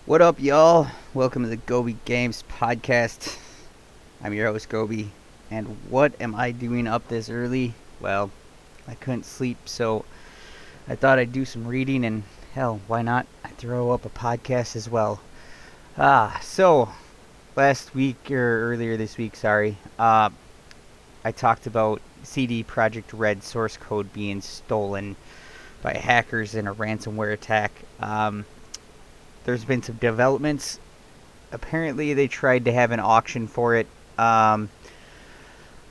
What up, y'all? Welcome to the Gobi Games podcast. I'm your host, Gobi, and what am I doing up this early? Well, I couldn't sleep, so I thought I'd do some reading, and hell, why not? I throw up a podcast as well. So last week or earlier this week, sorry, I talked about CD Projekt Red source code being stolen by hackers in a ransomware attack. There's been some developments. Apparently, they tried to have an auction for it. The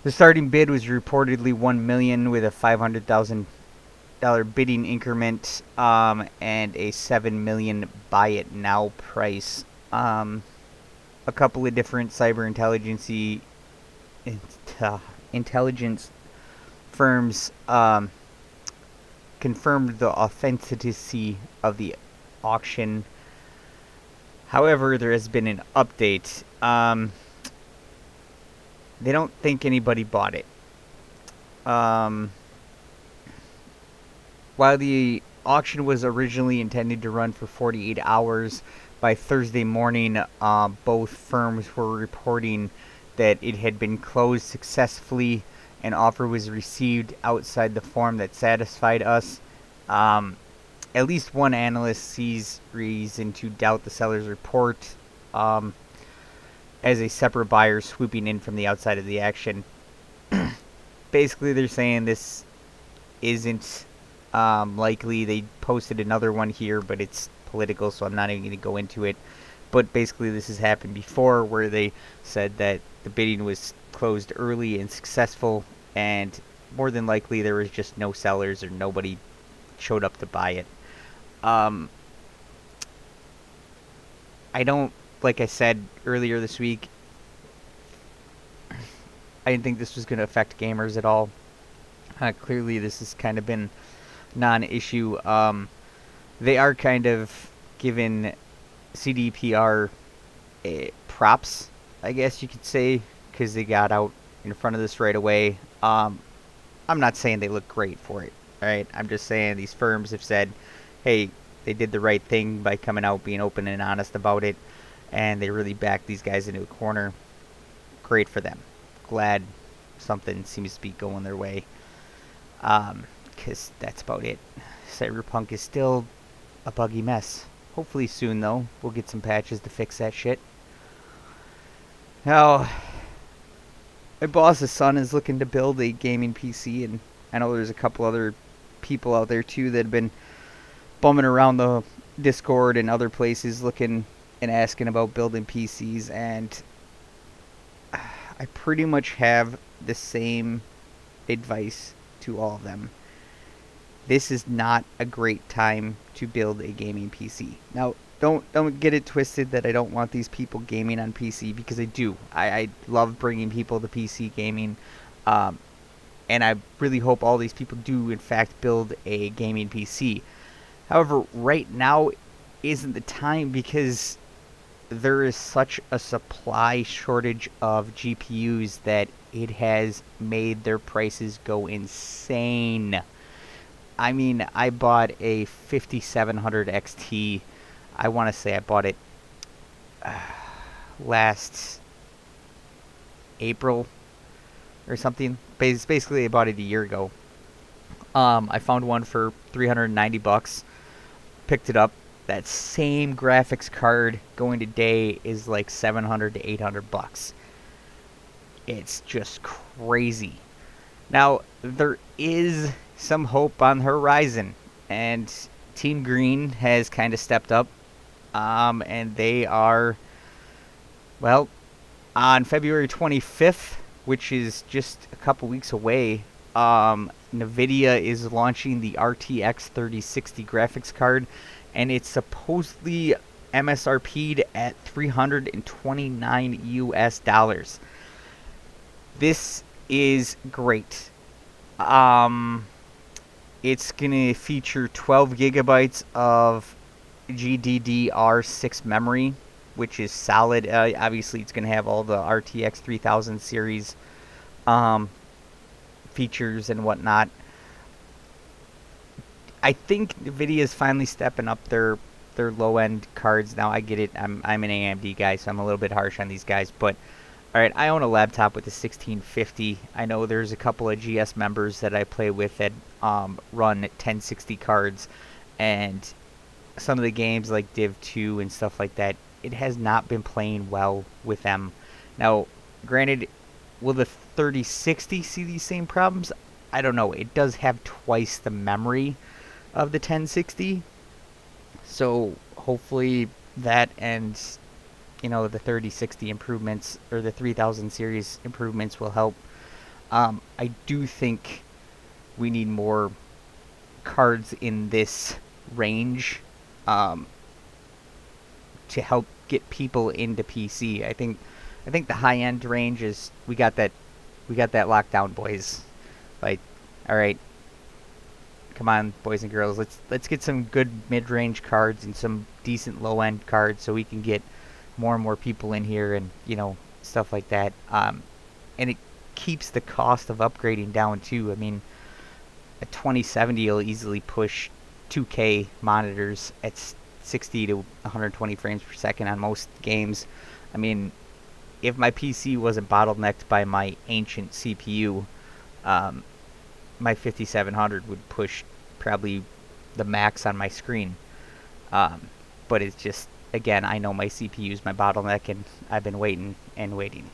starting bid was reportedly $1 million with a $500,000 bidding increment, and a $7 million buy it now price. A couple of different cyber intelligence firms confirmed the authenticity of the auction. However, there has been an update. They don't think anybody bought it. While the auction was originally intended to run for 48 hours, by Thursday morning, both firms were reporting that it had been closed successfully. An offer was received outside the form that satisfied us. At least one analyst sees reason to doubt the seller's report, as a separate buyer swooping in from the outside of the action. Basically, they're saying this isn't likely. They posted another one here, but it's political, so I'm not even going to go into it. But basically, this has happened before, where they said that the bidding was closed early and successful, and more than likely there was just no sellers or nobody showed up to buy it. I don't, like I said earlier this week, I didn't think this was going to affect gamers at all. Clearly, this has kind of been non-issue. They are kind of giving CDPR props, I guess you could say, because they got out in front of this right away. I'm not saying they look great for it, alright? I'm just saying these firms have said, hey, they did the right thing by coming out, being open and honest about it, and they really backed these guys into a corner. Great for them. Glad something seems to be going their way, because that's about it. Cyberpunk is still a buggy mess. Hopefully soon, though, we'll get some patches to fix that shit. Now, my boss's son is looking to build a gaming PC, and I know there's a couple other people out there, too, that have been bumming around the Discord and other places looking and asking about building PCs, and I pretty much have the same advice to all of them. This is not a great time to build a gaming PC. Now, don't get it twisted that I don't want these people gaming on PC, because I do. I love bringing people to PC gaming, and I really hope all these people do, in fact, build a gaming PC. However, right now isn't the time, because there is such a supply shortage of GPUs that it has made their prices go insane. I mean, I bought a 5700 XT. I want to say I bought it last April or something. Basically, I bought it a year ago. I found one for $390. Picked it up. That same graphics card going today is like $700 to $800. It's just crazy. Now, there is some hope on the horizon, and Team Green has kind of stepped up, and they are, well, on February 25th, which is just a couple weeks away, Nvidia is launching the RTX 3060 graphics card, and it's supposedly MSRP'd at $329 US. This is great. It's gonna feature 12 gigabytes of GDDR6 memory, which is solid. Obviously, it's gonna have all the RTX 3000 series features and whatnot. I think Nvidia is finally stepping up their their low end cards. Now I get it. I'm an AMD guy, so I'm a little bit harsh on these guys. But all right, I own a laptop with a 1650. I know there's a couple of GS members that I play with that run 1060 cards, and some of the games like Div 2 and stuff like that, it has not been playing well with them. Now, granted, will the 3060 see these same problems? I don't know. It does have twice the memory of the 1060, so hopefully that and the 3060 improvements or the 3000 series improvements will help. I do think we need more cards in this range to help get people into PC. I think the high end range is we got that lockdown, boys. Like, all right, come on, boys and girls, let's get some good mid range cards and some decent low end cards so we can get more and more people in here and stuff like that. And it keeps the cost of upgrading down too. I mean, a 2070 will easily push 2K monitors at 60 to 120 frames per second on most games. I mean, if my PC wasn't bottlenecked by my ancient CPU, my 5700 would push probably the max on my screen. But it's just, again, I know my CPU is my bottleneck, and I've been waiting and waiting.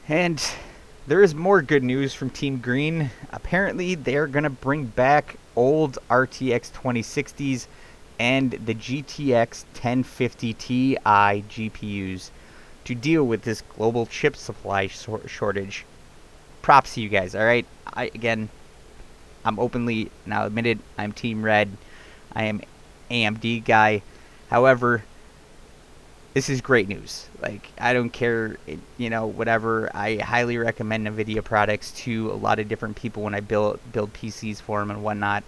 And there is more good news from Team Green. Apparently, they're going to bring back old RTX 2060s and the GTX 1050 Ti GPUs to deal with this global chip supply shortage. Props to you guys, alright? I'm openly now admitted, I'm Team Red. I am AMD guy. However, this is great news. Like, I don't care, whatever. I highly recommend Nvidia products to a lot of different people when I build PCs for them and whatnot.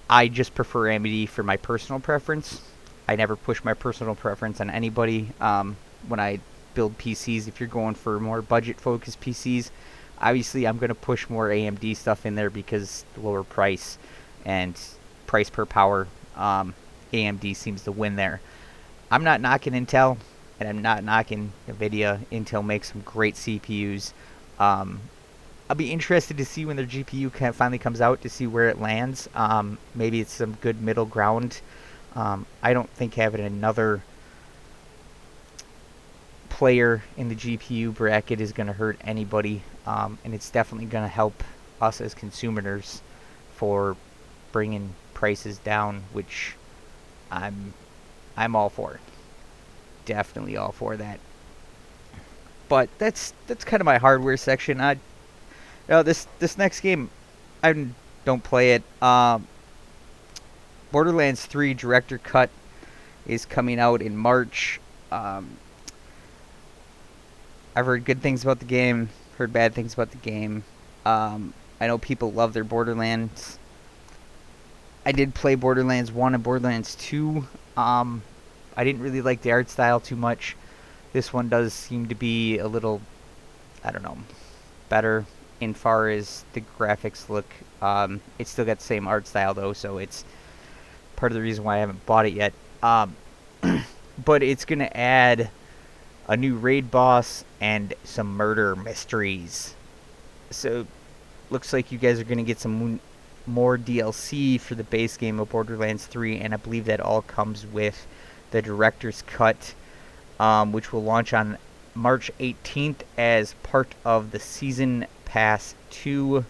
I just prefer AMD for my personal preference. I never push my personal preference on anybody when I build PCs. If you're going for more budget-focused PCs, obviously I'm going to push more AMD stuff in there because lower price and price per power, AMD seems to win there. I'm not knocking Intel, and I'm not knocking Nvidia. Intel makes some great CPUs. I'll be interested to see when their GPU finally comes out to see where it lands. Maybe it's some good middle ground. I don't think having another player in the GPU bracket is going to hurt anybody, and it's definitely going to help us as consumers for bringing prices down, which I'm all for. Definitely all for that. But that's kind of my hardware section. This next game, I don't play it. Borderlands 3 Director Cut is coming out in March. I've heard good things about the game, heard bad things about the game. I know people love their Borderlands. I did play Borderlands 1 and Borderlands 2. I didn't really like the art style too much. This one does seem to be a little, better in far as the graphics look. It's still got the same art style though, so it's part of the reason why I haven't bought it yet. But it's going to add a new raid boss and some murder mysteries. So looks like you guys are going to get some more DLC for the base game of Borderlands 3, and I believe that all comes with the Director's Cut, which will launch on March 18th as part of the Season Pass 2.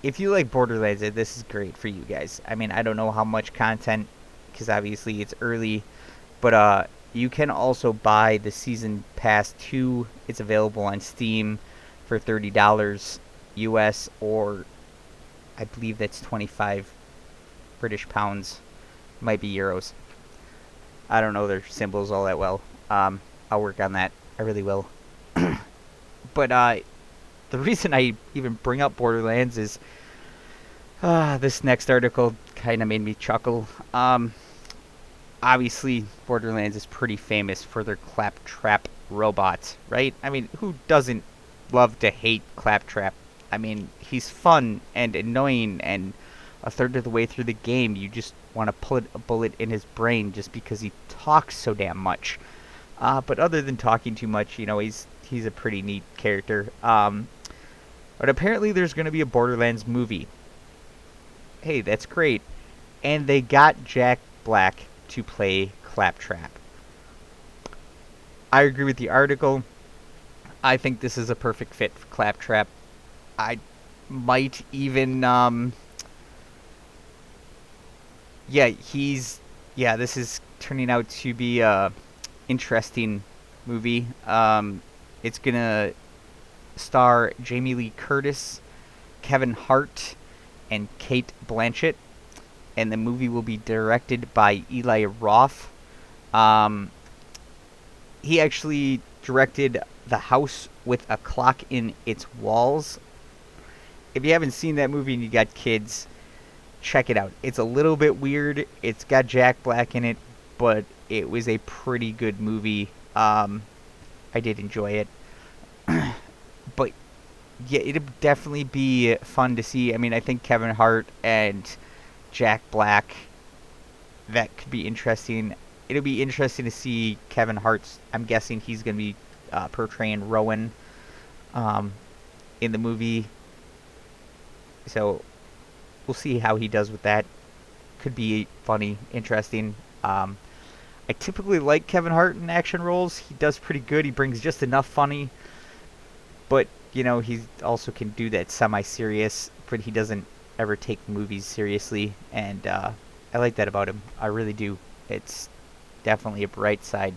If you like Borderlands, this is great for you guys. I mean, I don't know how much content, because obviously it's early, but you can also buy the Season Pass 2. It's available on Steam for $30 US, or I believe that's 25 British pounds. Might be euros. I don't know their symbols all that well. I'll work on that. I really will. But the reason I even bring up Borderlands is this next article kind of made me chuckle. Obviously, Borderlands is pretty famous for their claptrap robots, right? I mean, who doesn't love to hate claptrap I mean, he's fun and annoying, and a third of the way through the game, you just want to put a bullet in his brain just because he talks so damn much. But other than talking too much, he's a pretty neat character. But apparently, there's going to be a Borderlands movie. Hey, that's great. And they got Jack Black to play Claptrap. I agree with the article. I think this is a perfect fit for Claptrap. I might even, this is turning out to be a interesting movie. It's gonna star Jamie Lee Curtis, Kevin Hart, and Kate Blanchett, and the movie will be directed by Eli Roth. He actually directed The House with a Clock in Its Walls. If you haven't seen that movie and you got kids, check it out. It's a little bit weird. It's got Jack Black in it, but it was a pretty good movie. I did enjoy it. But yeah, it'd definitely be fun to see. I mean, I think Kevin Hart and Jack Black, that could be interesting. It'll be interesting to see Kevin Hart's. I'm guessing he's going to be portraying Rowan in the movie. So we'll see how he does with that. Could be funny, interesting. I typically like Kevin Hart in action roles. He does pretty good. He brings just enough funny. But, he also can do that semi-serious. But he doesn't ever take movies seriously. And I like that about him. I really do. It's definitely a bright side.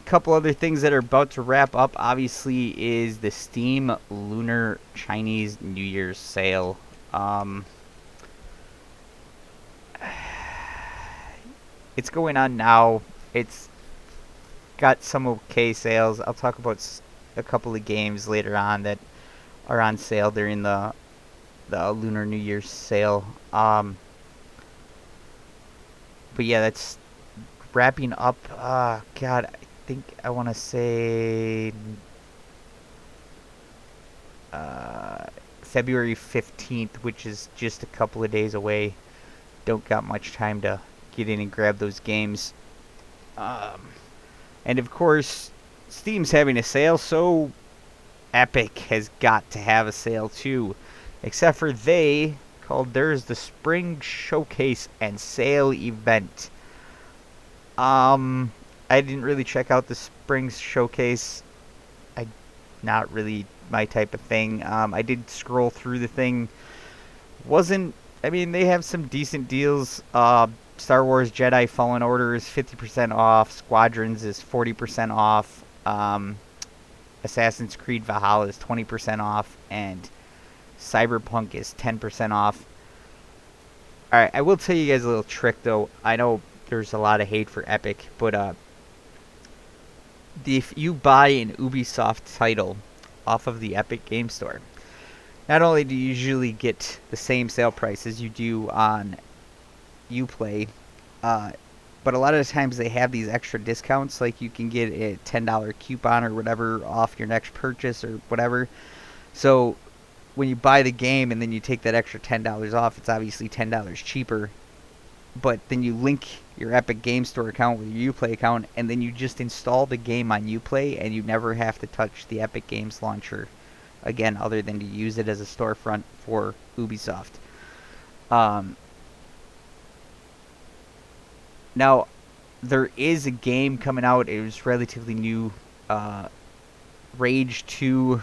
Couple other things that are about to wrap up, obviously, is the Steam Lunar Chinese New Year's sale. It's going on now. It's got some okay sales. I'll talk about a couple of games later on that are on sale during the Lunar New Year's sale. But yeah, that's wrapping up. God, I think I want to say February 15th, which is just a couple of days away. Don't got much time to get in and grab those games. And of course, Steam's having a sale, so Epic has got to have a sale too. Except for they called theirs the Spring Showcase and Sale Event. I didn't really check out the Spring Showcase. Not really my type of thing. I did scroll through the thing. They have some decent deals. Star Wars Jedi Fallen Order is 50% off. Squadrons is 40% off. Assassin's Creed Valhalla is 20% off. And Cyberpunk is 10% off. Alright, I will tell you guys a little trick, though. I know there's a lot of hate for Epic, but if you buy an Ubisoft title off of the Epic Game Store, not only do you usually get the same sale price as you do on Uplay, but a lot of the times they have these extra discounts, like you can get a $10 coupon or whatever off your next purchase or whatever. So when you buy the game and then you take that extra $10 off, it's obviously $10 cheaper. But then you link your Epic Game Store account with your Uplay account, and then you just install the game on Uplay, and you never have to touch the Epic Games launcher again, other than to use it as a storefront for Ubisoft. Now, there is a game coming out. It was relatively new. Rage 2,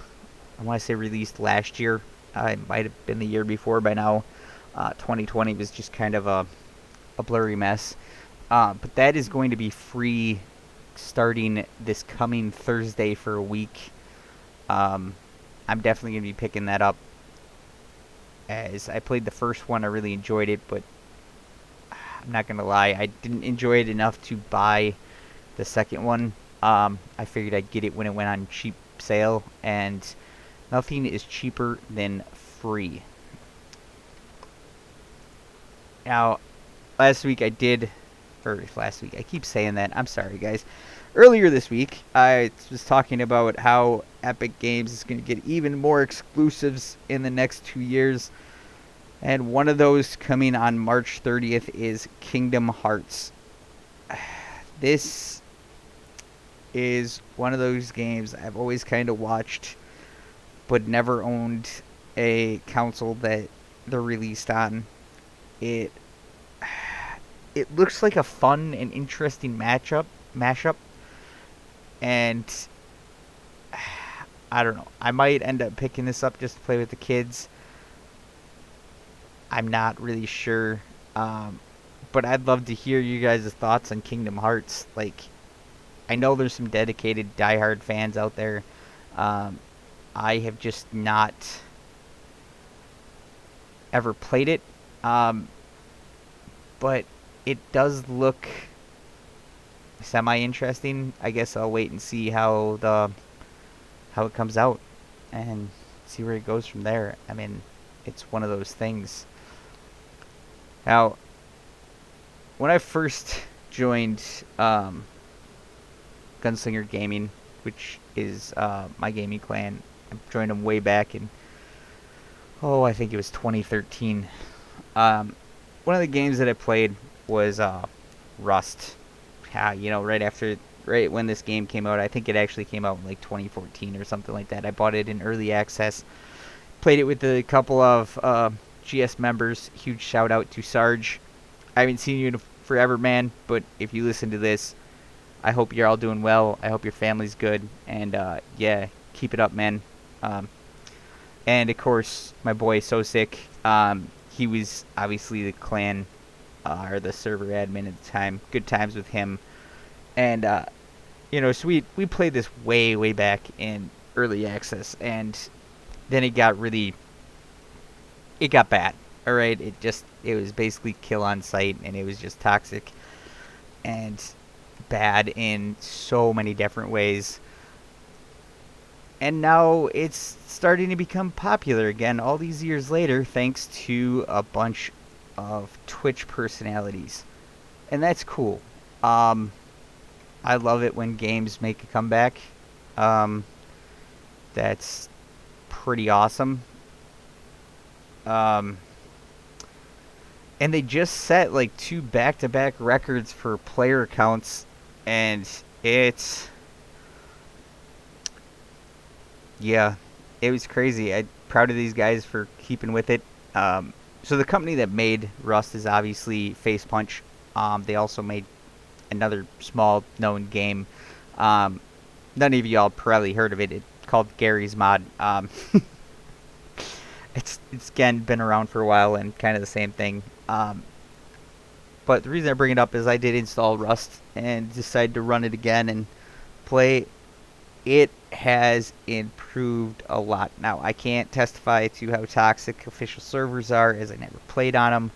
I want to say released last year. It might have been the year before by now. 2020 was just kind of a blurry mess. But that is going to be free starting this coming Thursday for a week. I'm definitely going to be picking that up. As I played the first one, I really enjoyed it, but I'm not going to lie, I didn't enjoy it enough to buy the second one. I figured I'd get it when it went on cheap sale, and nothing is cheaper than free. Now, I keep saying that, I'm sorry guys. Earlier this week, I was talking about how Epic Games is going to get even more exclusives in the next 2 years. And one of those coming on March 30th is Kingdom Hearts. This is one of those games I've always kind of watched, but never owned a console that they're released on. It it looks like a fun and interesting mashup, and I don't know. I might end up picking this up just to play with the kids. I'm not really sure, but I'd love to hear you guys' thoughts on Kingdom Hearts. Like, I know there's some dedicated diehard fans out there. I have just not ever played it, but it does look semi-interesting. I guess I'll wait and see how it comes out and see where it goes from there. I mean, it's one of those things. Now, when I first joined Gunslinger Gaming, which is my gaming clan, I joined them way back in, I think it was 2013. One of the games that I played was Rust. Right when this game came out, I think it actually came out in like 2014 or something like that. I bought it in early access, played it with a couple of GS members. Huge shout out to Sarge. I haven't seen you in forever, man, but if you listen to this, I hope you're all doing well. I hope your family's good, and yeah, keep it up, man. And of course, my boy So Sick. He was obviously the clan or the server admin at the time. Good times with him, and so we played this way back in early access, and then it got bad. All right, it was basically kill on sight, and it was just toxic and bad in so many different ways. And now it's starting to become popular again all these years later, thanks to a bunch of Twitch personalities, and that's cool. I love it when games make a comeback. That's pretty awesome. And they just set like 2 back-to-back records for player counts, and it was crazy. I'm proud of these guys for keeping with it. So the company that made Rust is obviously Face Punch. They also made another small known game. None of y'all probably heard of it. It's called Gary's Mod. It's again been around for a while and kind of the same thing. But the reason I bring it up is I did install Rust and decided to run it again and play. It has improved a lot. Now, I can't testify to how toxic official servers are, as I never played on them.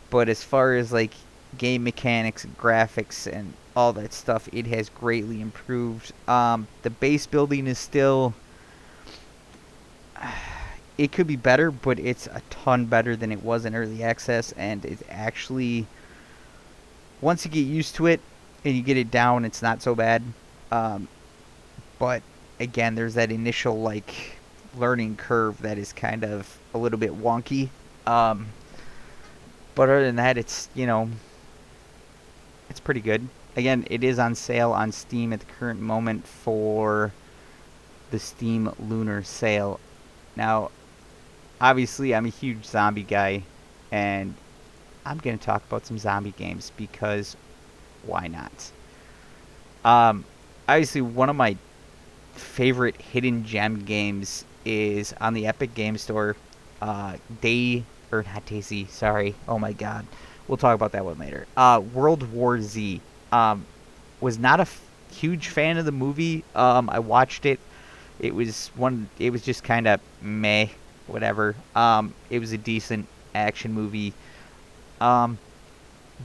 But as far as like game mechanics and graphics and all that stuff, it has greatly improved. The base building is still... it could be better, but it's a ton better than it was in early access, and it's actually... once you get used to it and you get it down, it's not so bad. But again, there's that initial like learning curve that is kind of a little bit wonky. But other than that, it's it's pretty good. Again, it is on sale on Steam at the current moment for the Steam Lunar Sale. Now, obviously, I'm a huge zombie guy, and I'm going to talk about some zombie games because why not? Obviously, one of my favorite hidden gem games is on the Epic Game Store. Not Daisy, sorry. Oh my god. We'll talk about that one later. World War Z. Was not a huge fan of the movie. I watched it. It was just kind of meh, whatever. It was a decent action movie. But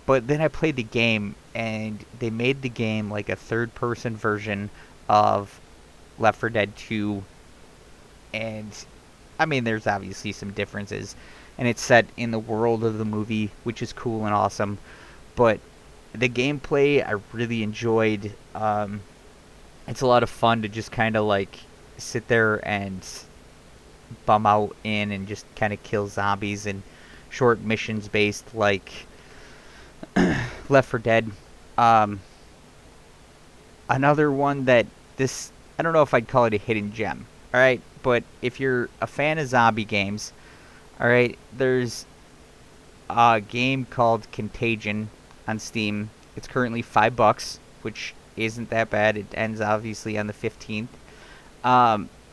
then I played the game, and they made the game like a third-person version of Left 4 Dead 2. And, I mean, there's obviously some differences. And it's set in the world of the movie, which is cool and awesome. But the gameplay I really enjoyed. It's a lot of fun to just kind of like sit there and bum out in and just kind of kill zombies and short missions based like Left 4 Dead. Um, Another one that this, I don't know if I'd call it a hidden gem. All right, but if you're a fan of zombie games, all right, there's a game called Contagion on Steam. It's currently $5, which isn't that bad. It ends obviously on the 15th.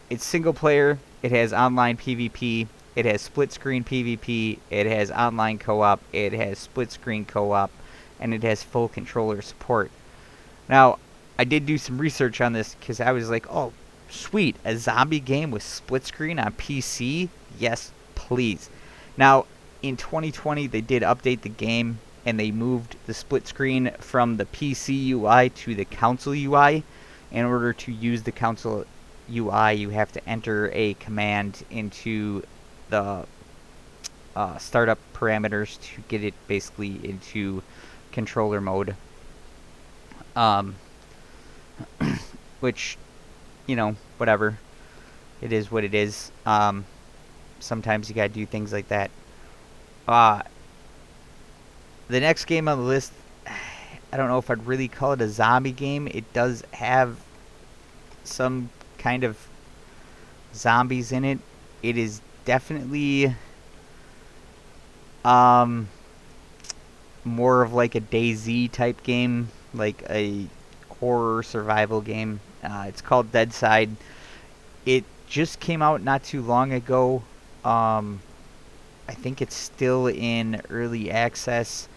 It's single player. It has online PvP. It has split screen PvP. It has online co-op. It has split screen co-op, and it has full controller support. Now, I did do some research on this because I was like, oh, sweet, a zombie game with split screen on PC? Yes, please. Now, in 2020, they did update the game, and they moved the split screen from the PC UI to the console UI. In order to use the console UI, you have to enter a command into the startup parameters to get it basically into controller mode. Which, whatever. It is what it is. Sometimes you gotta do things like that. The next game on the list, I don't know if I'd really call it a zombie game. It does have some kind of zombies in it. It is definitely more of like a DayZ type game, like a horror survival game. It's called Deadside. It just came out not too long ago. I think it's still in early access.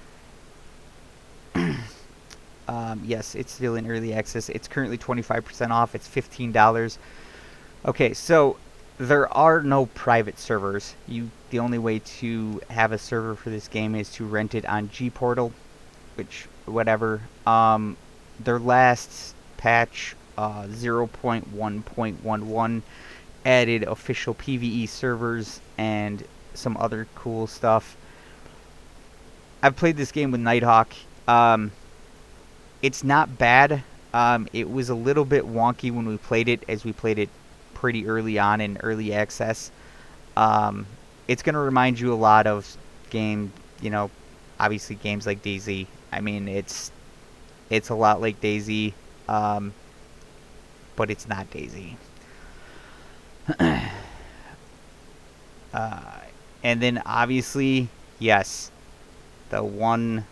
Yes, it's still in early access. It's currently 25% off. It's $15. Okay, so there are no private servers. The only way to have a server for this game is to rent it on Gportal, which whatever. Their last patch, 0.1.11, added official PvE servers and some other cool stuff. I've played this game with Nighthawk. It's not bad. It was a little bit wonky when we played it, as we played it pretty early on in early access. It's going to remind you a lot of obviously games like DayZ. I mean, it's a lot like DayZ, but it's not DayZ. And then obviously, yes, the one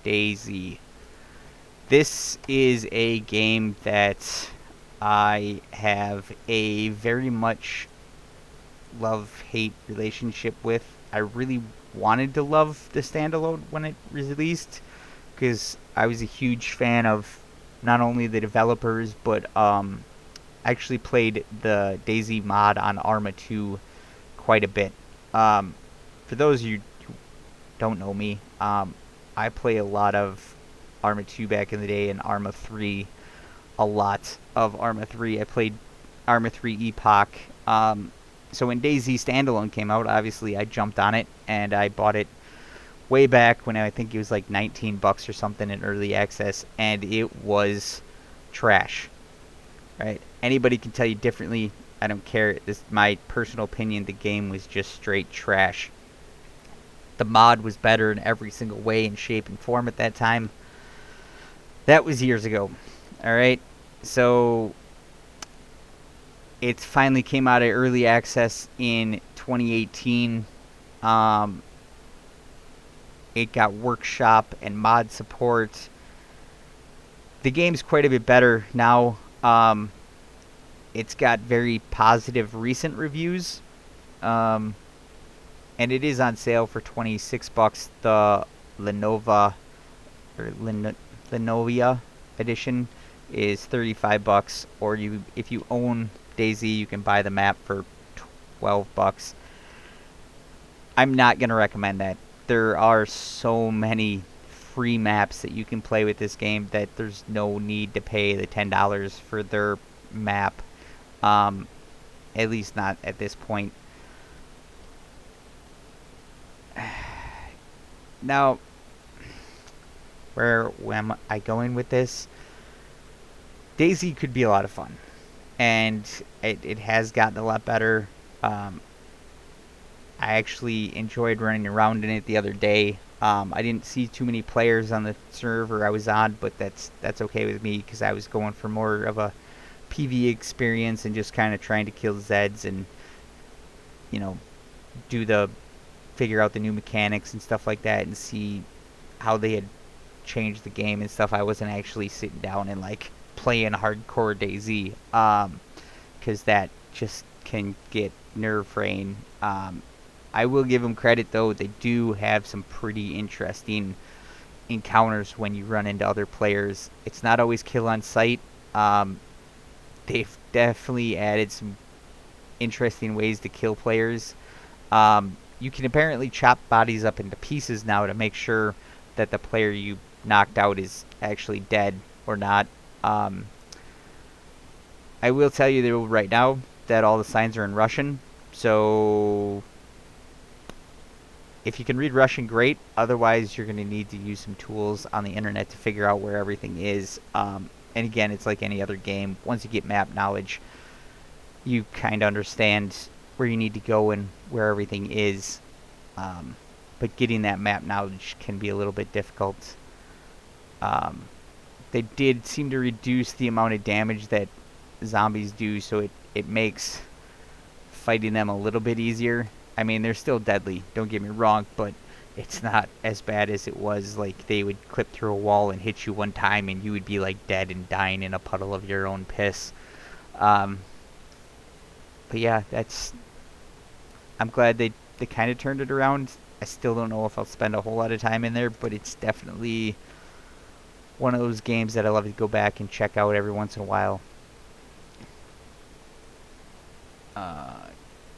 DayZ. This is a game that I have a very much love-hate relationship with. I really wanted to love the standalone when it released, because I was a huge fan of not only the developers, but actually played the DayZ mod on Arma 2 quite a bit. For those of you who don't know me, I play a lot of Arma 2 back in the day, and Arma 3, a lot of Arma 3. I played Arma 3 Epoch. So when DayZ Standalone came out, obviously I jumped on it, and I bought it way back when I think it was like $19 or something in early access, and it was trash. Right? Anybody can tell you differently. I don't care. This is my personal opinion. The game was just straight trash. The mod was better in every single way and shape and form at that time. That was years ago. Alright? So it finally came out of early access in 2018. It got workshop and mod support. The game's quite a bit better now. It's got very positive recent reviews. And it is on sale for $26. The Lenovia edition is $35, or if you own DayZ, you can buy the map for $12. I'm not gonna recommend that. There are so many free maps that you can play with this game that there's no need to pay the $10 for their map. At least not at this point. Now, where am I going with this? DayZ could be a lot of fun. and it has gotten a lot better. Um, I actually enjoyed running around in it the other day. I didn't see too many players on the server I was on, but that's okay with me because I was going for more of a PV experience and just kind of trying to kill Zeds and you know do the figure out the new mechanics and stuff like that and see how they had changed the game and stuff. I wasn't actually sitting down and like playing hardcore DayZ, because that just can get nerve wracking. I will give them credit though; they do have some pretty interesting encounters when you run into other players. It's not always kill on sight. Um, they've definitely added some interesting ways to kill players. You can apparently chop bodies up into pieces now to make sure that the player you knocked out is actually dead or not. Um, I will tell you though right now that all the signs are in Russian, so if you can read Russian, great. Otherwise, you're going to need to use some tools on the internet to figure out where everything is. And again, it's like any other game. Once you get map knowledge, you kind of understand where you need to go and where everything is. But getting that map knowledge can be a little bit difficult. They did seem to reduce the amount of damage that zombies do, so it makes fighting them a little bit easier. I mean, they're still deadly, don't get me wrong, but it's not as bad as it was. Like, they would clip through a wall and hit you one time, and you would be, like, dead and dying in a puddle of your own piss. But yeah, I'm glad they kind of turned it around. I still don't know if I'll spend a whole lot of time in there, but it's definitely one of those games that I love to go back and check out every once in a while.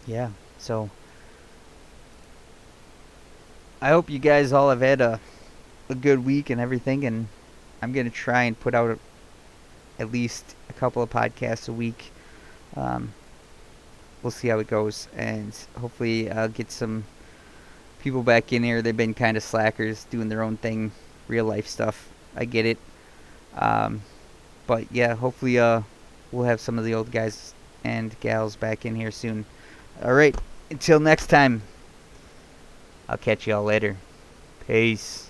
Yeah, so I hope you guys all have had a good week and everything, and I'm going to try and put out at least a couple of podcasts a week. Um, we'll see how it goes, and hopefully I'll get some people back in here. They've been kind of slackers, doing their own thing, real life stuff. I get it. But yeah, hopefully we'll have some of the old guys and gals back in here soon. All right, until next time, I'll catch y'all later. Peace.